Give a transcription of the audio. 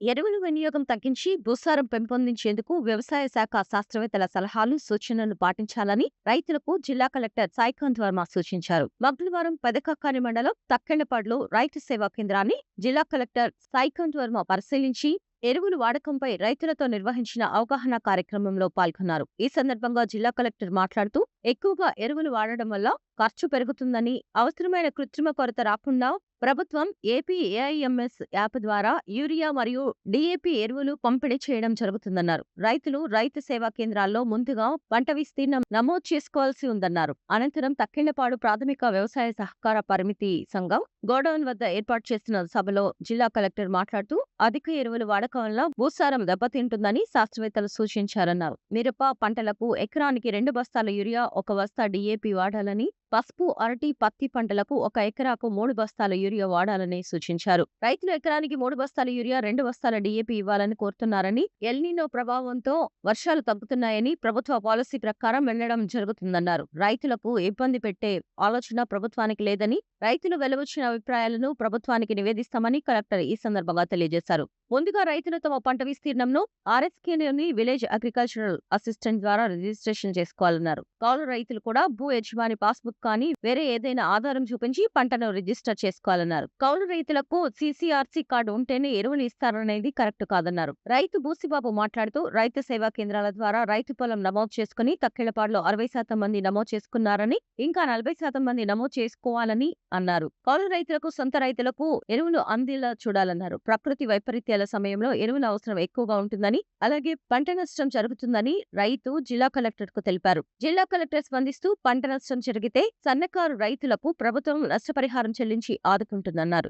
ఎరువుల వినియోగం తగ్గించి భూసారం పెంపొందించేందుకు వ్యవసాయ శాఖ శాస్త్రవేత్తల సలహాలు, సూచనలు పాటించాలని రైతులకు జిల్లా కలెక్టర్ సాయికాంత్ వర్మ సూచించారు. మంగళవారం పెదకకాని మండలం తక్కెళ్లపాడులో రైతు సేవా కేంద్రాన్ని జిల్లా కలెక్టర్ సాయికాంత్ వర్మ పరిశీలించి ఎరువులు వాడకంపై రైతులతో నిర్వహించిన అవగాహన కార్యక్రమంలో పాల్గొన్నారు. ఈ సందర్భంగా జిల్లా కలెక్టర్ మాట్లాడుతూ ఎక్కువగా ఎరువులు వాడడం వల్ల ఖర్చు పెరుగుతుందని, అవసరమైన కృత్రిమ కొరత రాకుండా ప్రభుత్వం ఏపీ ఏఐఎంఎస్ యాప్ ద్వారా యూరియా మరియు డీఏపీ ఎరువులు పంపిణీ చేయడం జరుగుతుందన్నారు. రైతులు రైతు సేవా కేంద్రాల్లో ముందుగా పంట విస్తీర్ణం నమోదు చేసుకోవాల్సి ఉందన్నారు. అనంతరం తక్కెళ్లపాడు ప్రాథమిక వ్యవసాయ సహకార పరిమితి సంఘం గోడౌన్ వద్ద ఏర్పాటు చేసిన సభలో జిల్లా కలెక్టర్ మాట్లాడుతూ అధిక ఎరువుల వాడకం వల్ల భూసారం దెబ్బతింటుందని శాస్త్రవేత్తలు సూచించారన్నారు. మిరప పంటలకు ఎకరానికి 2 బస్తాల యూరియా, 1 బస్తా డీఏపీ వాడాలని, పసుపు, అరటి, పత్తి పంటలకు 1 ఎకరాకు 3 బస్తాల యూరియా వాడాలని సూచించారు. రైతులు ఎకరానికి 3 బస్తాల యూరియా, 2 బస్తాల డీఏపీ ఇవ్వాలని కోరుతున్నారని, ఎల్నినో ప్రభావంతో వర్షాలు తగ్గుతున్నాయని ప్రభుత్వ పాలసీ ప్రకారం వెళ్లడం జరుగుతుందన్నారు. రైతులకు ఇబ్బంది పెట్టే ఆలోచన ప్రభుత్వానికి లేదని, రైతులు వెలువచ్చిన అభిప్రాయాలను ప్రభుత్వానికి నివేదిస్తామని కలెక్టర్ ఈ సందర్భంగా తెలియజేశారు. ముందుగా రైతులు తమ పంట విస్తీర్ణంను ఆర్ఎస్కేలోని విలేజ్ అగ్రికల్చరల్ అసిస్టెంట్ ద్వారా రిజిస్ట్రేషన్ చేసుకోవాలన్నారు. కౌలు రైతులు కూడా భూ యజమాని పాస్బుక్ కానీ వేరే ఏదైనా ఆధారం చూపించి పంటను రిజిస్టర్ చేసుకోవాలన్నారు. కౌలు రైతులకు సీసీఆర్సీ కార్డు ఉంటేనే ఎరువులు ఇస్తారనేది కరెక్ట్ కాదన్నారు. రైతు బూసిబాబు మాట్లాడుతూ రైతు సేవా కేంద్రాల ద్వారా రైతు పొలం నమోదు చేసుకుని తక్కెళ్లపాడులో 60% మంది నమోదు చేసుకున్నారని, ఇంకా 40% మంది నమోదు చేసుకోవాలని అన్నారు. కౌలు రైతులకు, సొంత రైతులకు ఎరువులు అందేలా చూడాలన్నారు. ప్రకృతి వైపరీత్యాల సమయంలో ఎరువుల అవసరం ఎక్కువగా ఉంటుందని, అలాగే పంట నష్టం జరుగుతుందని రైతు జిల్లా కలెక్టర్ కు తెలిపారు. జిల్లా కలెక్టర్ స్పందిస్తూ పంట నష్టం జరిగితే సన్నకారు రైతులకు ప్రభుత్వం నష్టపరిహారం చెల్లించి ఆదుకుంటుందన్నారు.